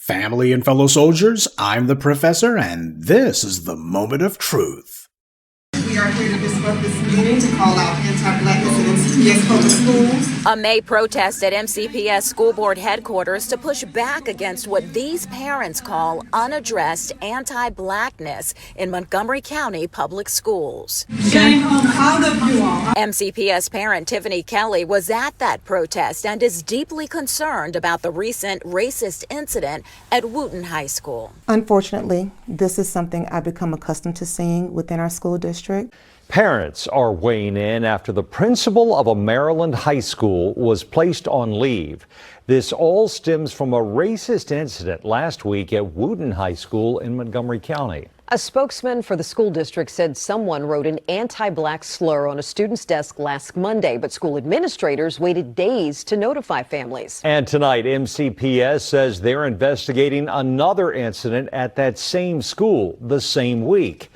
Family and fellow soldiers, I'm the professor, and this is the moment of truth. We are here to disrupt this meeting to call out anti-blackness in MCPS public schools. A May protest at MCPS school board headquarters to push back against what these parents call unaddressed anti-blackness in Montgomery County public schools. Shame on all of you all. MCPS parent Tiffany Kelly was at that protest and is deeply concerned about the recent racist incident at Wootton High School. Unfortunately, this is something I've become accustomed to seeing within our school district. Parents are weighing in after the principal of a Maryland high school was placed on leave. This all stems from a racist incident last week at Wootton High School in Montgomery County. A spokesman for the school district said someone wrote an anti-black slur on a student's desk last Monday, but school administrators waited days to notify families. And tonight, MCPS says they're investigating another incident at that same school the same week.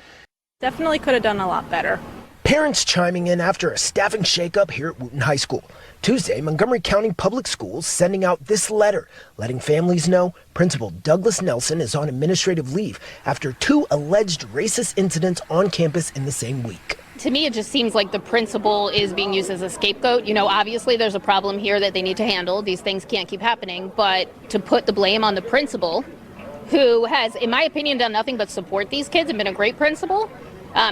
Definitely could have done a lot better. Parents chiming in after a staffing shakeup here at Wootton High School. Tuesday, Montgomery County Public Schools sending out this letter, letting families know Principal Douglas Nelson is on administrative leave after 2 alleged racist incidents on campus in the same week. To me, it just seems like the principal is being used as a scapegoat. You know, obviously there's a problem here that they need to handle. These things can't keep happening, but to put the blame on the principal, who has, in my opinion, done nothing but support these kids and been a great principal,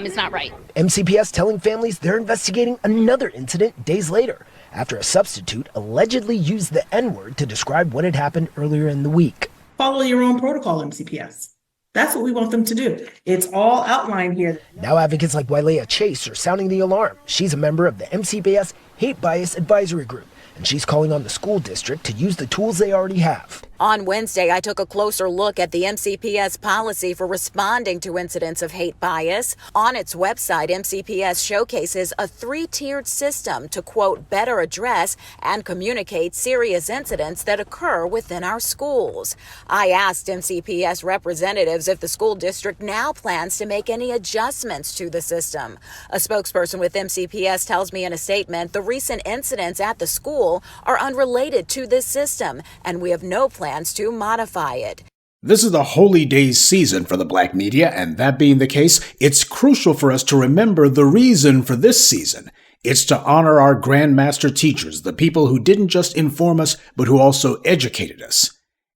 is not right. MCPS telling families they're investigating another incident days later after a substitute allegedly used the N-word to describe what had happened earlier in the week. Follow your own protocol, MCPS. That's what we want them to do. It's all outlined here. Now advocates like Wylea Chase are sounding the alarm. She's a member of the MCPS Hate Bias Advisory Group, and she's calling on the school district to use the tools they already have. On Wednesday, I took a closer look at the MCPS policy for responding to incidents of hate bias. On its website, MCPS showcases a 3-tiered system to, quote, better address and communicate serious incidents that occur within our schools. I asked MCPS representatives if the school district now plans to make any adjustments to the system. A spokesperson with MCPS tells me in a statement the recent incidents at the school are unrelated to this system, and we have no plans to modify it. This is the holy days season for the black media, and that being the case, it's crucial for us to remember the reason for this season. It's to honor our grandmaster teachers, the people who didn't just inform us, but who also educated us.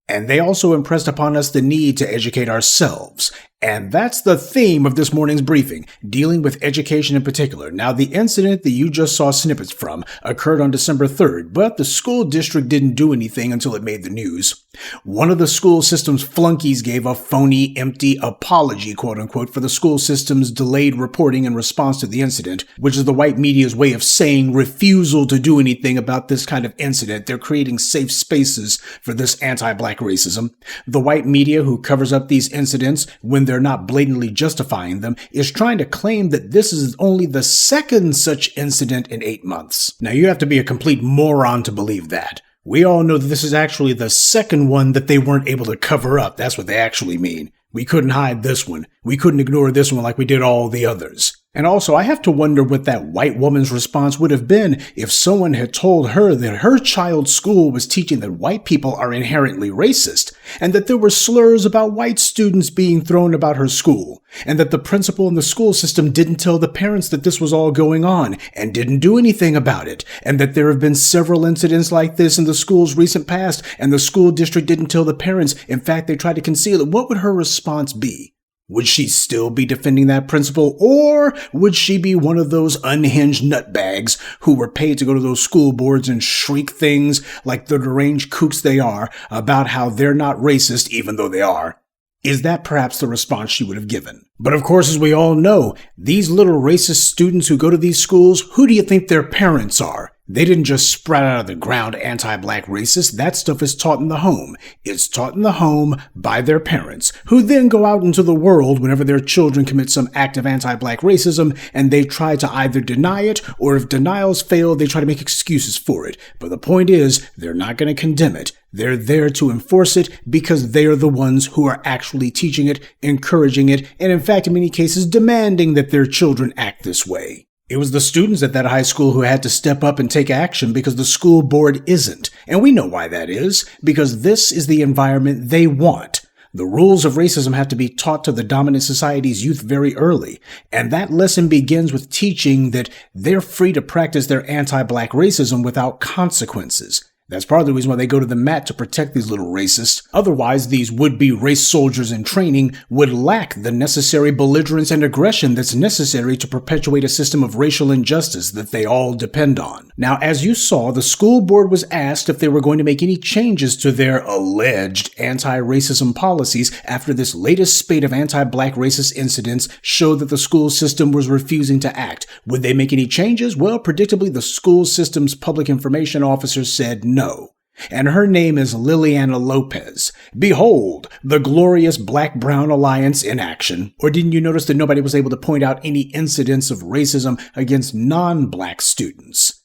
And they also impressed upon us the need to educate ourselves. And that's the theme of this morning's briefing, dealing with education in particular. Now, the incident that you just saw snippets from occurred on December 3rd, but the school district didn't do anything until it made the news. One of the school system's flunkies gave a phony, empty apology, quote unquote, for the school system's delayed reporting in response to the incident, which is the white media's way of saying refusal to do anything about this kind of incident. They're creating safe spaces for this anti-black racism. The white media, who covers up these incidents when they're not blatantly justifying them, is trying to claim that this is only the second such incident in 8 months. Now, you have to be a complete moron to believe that. We all know that this is actually the second one that they weren't able to cover up. That's what they actually mean. We couldn't hide this one. We couldn't ignore this one like we did all the others. And also, I have to wonder what that white woman's response would have been if someone had told her that her child's school was teaching that white people are inherently racist, and that there were slurs about white students being thrown about her school, and that the principal and the school system didn't tell the parents that this was all going on, and didn't do anything about it, and that there have been several incidents like this in the school's recent past, and the school district didn't tell the parents. In fact, they tried to conceal it. What would her response be? Would she still be defending that principal, or would she be one of those unhinged nutbags who were paid to go to those school boards and shriek things like the deranged kooks they are about how they're not racist even though they are? Is that perhaps the response she would have given? But of course, as we all know, these little racist students who go to these schools, who do you think their parents are? They didn't just sprout out of the ground anti-black racists. That stuff is taught in the home. It's taught in the home by their parents, who then go out into the world whenever their children commit some act of anti-black racism, and they try to either deny it, or if denials fail, they try to make excuses for it. But the point is, they're not going to condemn it. They're there to enforce it because they are the ones who are actually teaching it, encouraging it, and in fact, in many cases, demanding that their children act this way. It was the students at that high school who had to step up and take action because the school board isn't. And we know why that is, because this is the environment they want. The rules of racism have to be taught to the dominant society's youth very early, and that lesson begins with teaching that they're free to practice their anti-black racism without consequences. That's part of the reason why they go to the mat to protect these little racists. Otherwise, these would-be race soldiers in training would lack the necessary belligerence and aggression that's necessary to perpetuate a system of racial injustice that they all depend on. Now, as you saw, the school board was asked if they were going to make any changes to their alleged anti-racism policies after this latest spate of anti-black racist incidents showed that the school system was refusing to act. Would they make any changes? Well, predictably, the school system's public information officer said no. And her name is Liliana Lopez. Behold, the glorious Black-Brown Alliance in action. Or didn't you notice that nobody was able to point out any incidents of racism against non-black students?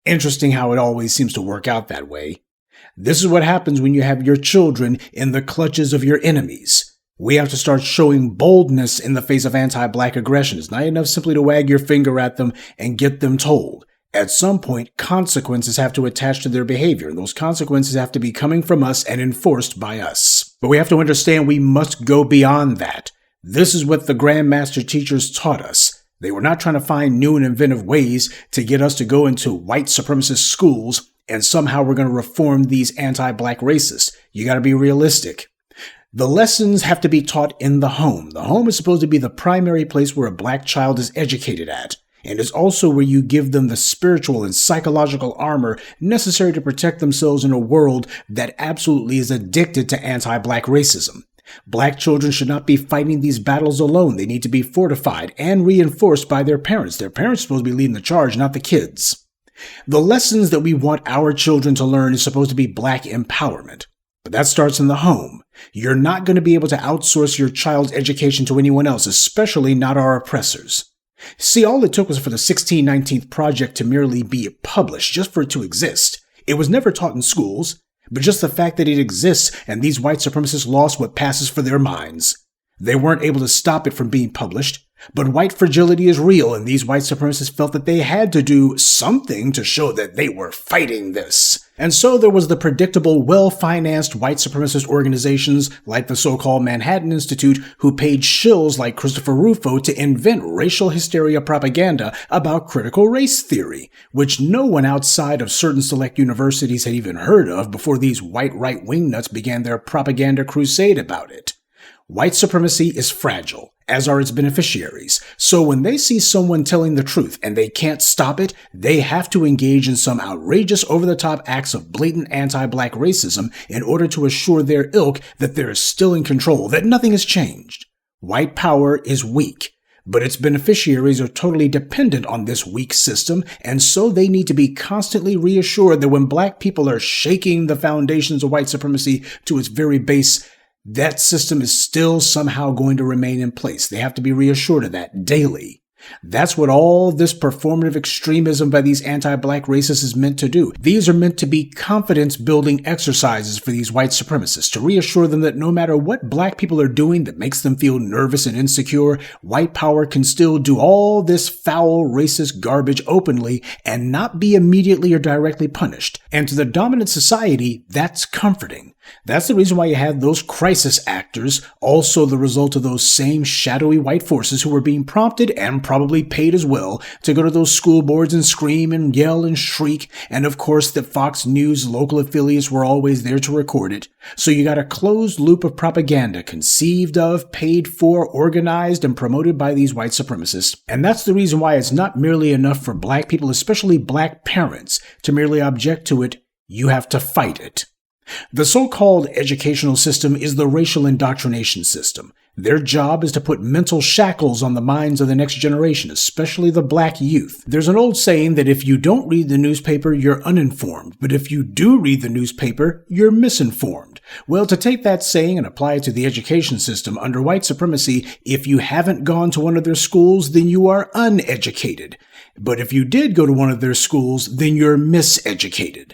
Interesting how it always seems to work out that way. This is what happens when you have your children in the clutches of your enemies. We have to start showing boldness in the face of anti-black aggression. It's not enough simply to wag your finger at them and get them told. At some point, consequences have to attach to their behavior, and those consequences have to be coming from us and enforced by us. But we have to understand we must go beyond that. This is what the Grandmaster teachers taught us. They were not trying to find new and inventive ways to get us to go into white supremacist schools and somehow we're going to reform these anti-black racists. You got to be realistic. The lessons have to be taught in the home. The home is supposed to be the primary place where a black child is educated at. And it's also where you give them the spiritual and psychological armor necessary to protect themselves in a world that absolutely is addicted to anti-black racism. Black children should not be fighting these battles alone. They need to be fortified and reinforced by their parents. Their parents are supposed to be leading the charge, not the kids. The lessons that we want our children to learn is supposed to be black empowerment. But that starts in the home. You're not going to be able to outsource your child's education to anyone else, especially not our oppressors. See, all it took was for the 1619th Project to merely be published, just for it to exist. It was never taught in schools, but just the fact that it exists and these white supremacists lost what passes for their minds. They weren't able to stop it from being published, but white fragility is real, and these white supremacists felt that they had to do something to show that they were fighting this. And so there was the predictable, well-financed white supremacist organizations like the so-called Manhattan Institute who paid shills like Christopher Rufo to invent racial hysteria propaganda about critical race theory, which no one outside of certain select universities had even heard of before these white right-wing nuts began their propaganda crusade about it. White supremacy is fragile, as are its beneficiaries. So when they see someone telling the truth and they can't stop it, they have to engage in some outrageous over-the-top acts of blatant anti-black racism in order to assure their ilk that they're still in control, that nothing has changed. White power is weak, but its beneficiaries are totally dependent on this weak system, and so they need to be constantly reassured that when black people are shaking the foundations of white supremacy to its very base, that system is still somehow going to remain in place. They have to be reassured of that daily. That's what all this performative extremism by these anti-black racists is meant to do. These are meant to be confidence-building exercises for these white supremacists, to reassure them that no matter what black people are doing that makes them feel nervous and insecure, white power can still do all this foul, racist garbage openly and not be immediately or directly punished. And to the dominant society, that's comforting. That's the reason why you had those crisis actors, also the result of those same shadowy white forces who were being prompted and probably paid as well to go to those school boards and scream and yell and shriek, and of course the Fox News local affiliates were always there to record it. So you got a closed loop of propaganda conceived of, paid for, organized, and promoted by these white supremacists. And that's the reason why it's not merely enough for black people, especially black parents, to merely object to it. You have to fight it. The so-called educational system is the racial indoctrination system. Their job is to put mental shackles on the minds of the next generation, especially the black youth. There's an old saying that if you don't read the newspaper, you're uninformed, but if you do read the newspaper, you're misinformed. Well, to take that saying and apply it to the education system under white supremacy, if you haven't gone to one of their schools, then you are uneducated. But if you did go to one of their schools, then you're miseducated.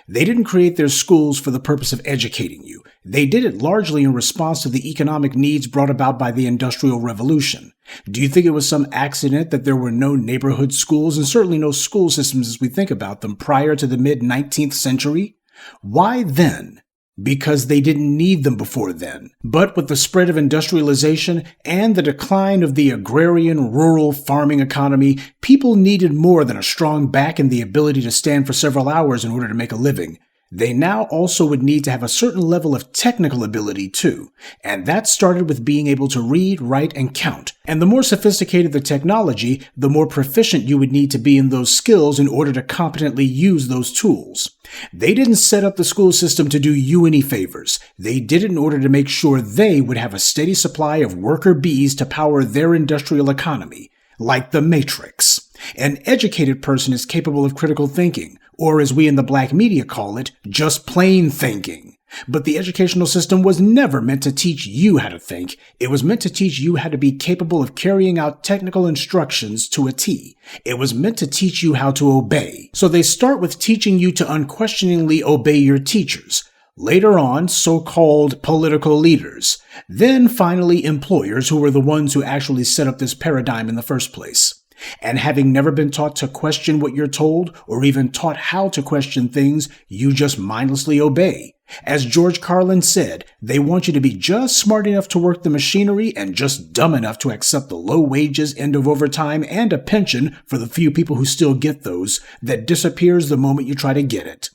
They didn't create their schools for the purpose of educating you. They did it largely in response to the economic needs brought about by the Industrial Revolution. Do you think it was some accident that there were no neighborhood schools and certainly no school systems as we think about them prior to the mid-19th century? Why then? Because they didn't need them before then. But with the spread of industrialization and the decline of the agrarian rural farming economy, people needed more than a strong back and the ability to stand for several hours in order to make a living. They now also would need to have a certain level of technical ability too, and that started with being able to read, write, and count. And the more sophisticated the technology, the more proficient you would need to be in those skills in order to competently use those tools. They didn't set up the school system to do you any favors. They did it in order to make sure they would have a steady supply of worker bees to power their industrial economy, like the Matrix. An educated person is capable of critical thinking, or as we in the black media call it, just plain thinking. But the educational system was never meant to teach you how to think. It was meant to teach you how to be capable of carrying out technical instructions to a T. It was meant to teach you how to obey. So they start with teaching you to unquestioningly obey your teachers. Later on, so-called political leaders. Then finally, employers who were the ones who actually set up this paradigm in the first place. And having never been taught to question what you're told, or even taught how to question things, you just mindlessly obey. As George Carlin said, they want you to be just smart enough to work the machinery and just dumb enough to accept the low wages, end of overtime, and a pension for the few people who still get those, that disappears the moment you try to get it.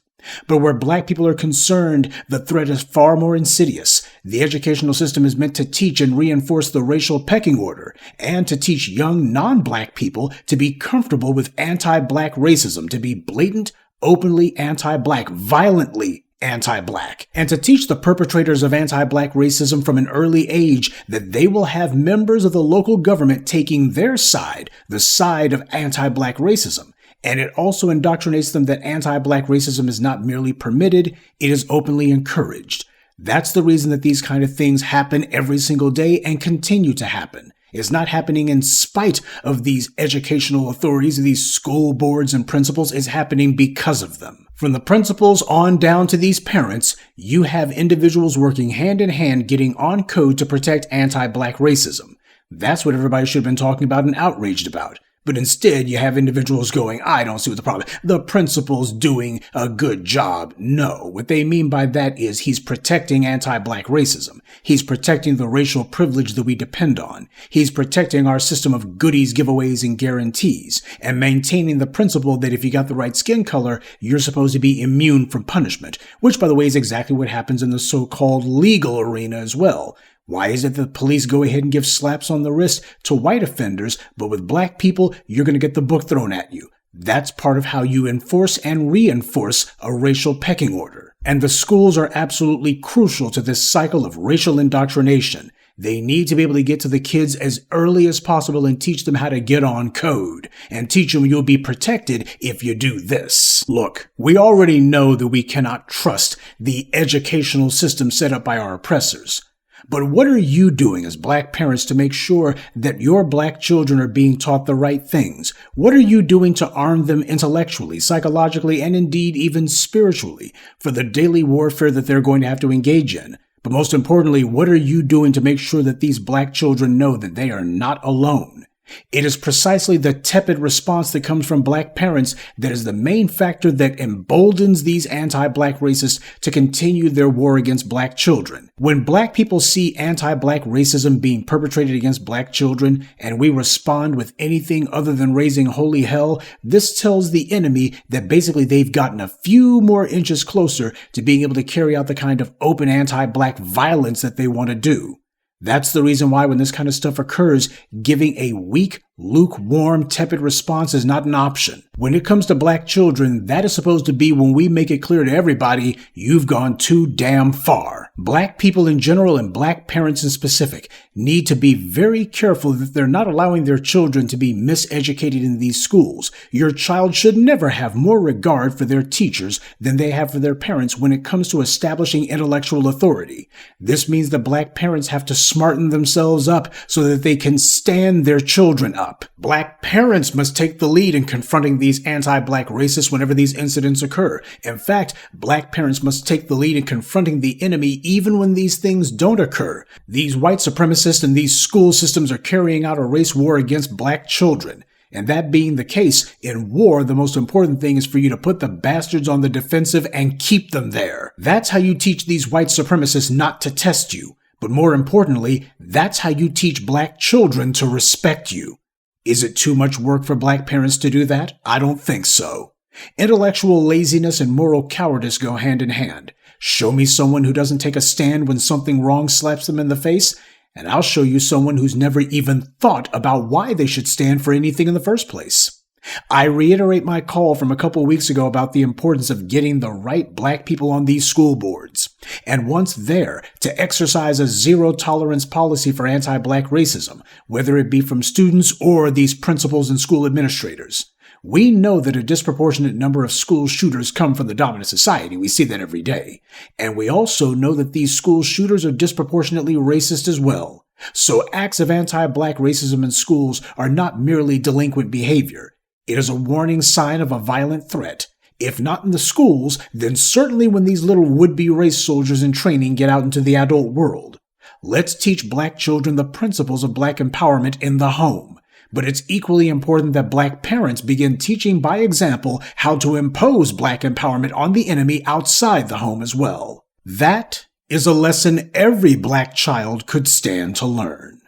But where black people are concerned, the threat is far more insidious. The educational system is meant to teach and reinforce the racial pecking order, and to teach young non-black people to be comfortable with anti-black racism, to be blatant, openly anti-black, violently anti-black, and to teach the perpetrators of anti-black racism from an early age that they will have members of the local government taking their side, the side of anti-black racism. And it also indoctrinates them that anti-black racism is not merely permitted, it is openly encouraged. That's the reason that these kind of things happen every single day and continue to happen. It's not happening in spite of these educational authorities, these school boards and principals. It's happening because of them. From the principals on down to these parents, you have individuals working hand in hand getting on code to protect anti-black racism. That's what everybody should have been talking about and outraged about. But instead, you have individuals going, I don't see what the problem is. The principal's doing a good job. No, what they mean by that is he's protecting anti-black racism. He's protecting the racial privilege that we depend on. He's protecting our system of goodies, giveaways, and guarantees, and maintaining the principle that if you got the right skin color, you're supposed to be immune from punishment, which, by the way, is exactly what happens in the so-called legal arena as well. Why is it that the police go ahead and give slaps on the wrist to white offenders, but with black people, you're going to get the book thrown at you? That's part of how you enforce and reinforce a racial pecking order. And the schools are absolutely crucial to this cycle of racial indoctrination. They need to be able to get to the kids as early as possible and teach them how to get on code, and teach them you'll be protected if you do this. Look, we already know that we cannot trust the educational system set up by our oppressors. But what are you doing as black parents to make sure that your black children are being taught the right things? What are you doing to arm them intellectually, psychologically, and indeed even spiritually for the daily warfare that they're going to have to engage in? But most importantly, what are you doing to make sure that these black children know that they are not alone? It is precisely the tepid response that comes from black parents that is the main factor that emboldens these anti-black racists to continue their war against black children. When black people see anti-black racism being perpetrated against black children, and we respond with anything other than raising holy hell, this tells the enemy that basically they've gotten a few more inches closer to being able to carry out the kind of open anti-black violence that they want to do. That's the reason why when this kind of stuff occurs, giving a weak, lukewarm, tepid response is not an option. When it comes to black children, that is supposed to be when we make it clear to everybody, you've gone too damn far. Black people in general and black parents in specific need to be very careful that they're not allowing their children to be miseducated in these schools. Your child should never have more regard for their teachers than they have for their parents when it comes to establishing intellectual authority. This means that black parents have to smarten themselves up so that they can stand their children up. up. Black parents must take the lead in confronting these anti-black racists whenever these incidents occur. In fact, black parents must take the lead in confronting the enemy even when these things don't occur. These white supremacists and these school systems are carrying out a race war against black children. And that being the case, in war, the most important thing is for you to put the bastards on the defensive and keep them there. That's how you teach these white supremacists not to test you. But more importantly, that's how you teach black children to respect you. Is it too much work for black parents to do that? I don't think so. Intellectual laziness and moral cowardice go hand in hand. Show me someone who doesn't take a stand when something wrong slaps them in the face, and I'll show you someone who's never even thought about why they should stand for anything in the first place. I reiterate my call from a couple weeks ago about the importance of getting the right black people on these school boards. And once there, to exercise a zero-tolerance policy for anti-black racism, whether it be from students or these principals and school administrators. We know that a disproportionate number of school shooters come from the dominant society. We see that every day. And we also know that these school shooters are disproportionately racist as well. So acts of anti-black racism in schools are not merely delinquent behavior. It is a warning sign of a violent threat. If not in the schools, then certainly when these little would-be race soldiers in training get out into the adult world. Let's teach black children the principles of black empowerment in the home. But it's equally important that black parents begin teaching by example how to impose black empowerment on the enemy outside the home as well. That is a lesson every black child could stand to learn.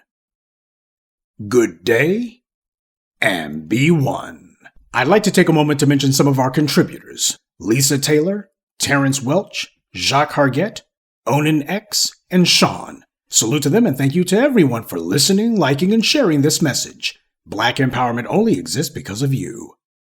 Good day, and be one. I'd like to take a moment to mention some of our contributors: Lisa Taylor, Terrence Welch, Jacques Hargett, Onan X, and Sean. Salute to them and thank you to everyone for listening, liking, and sharing this message. Black empowerment only exists because of you.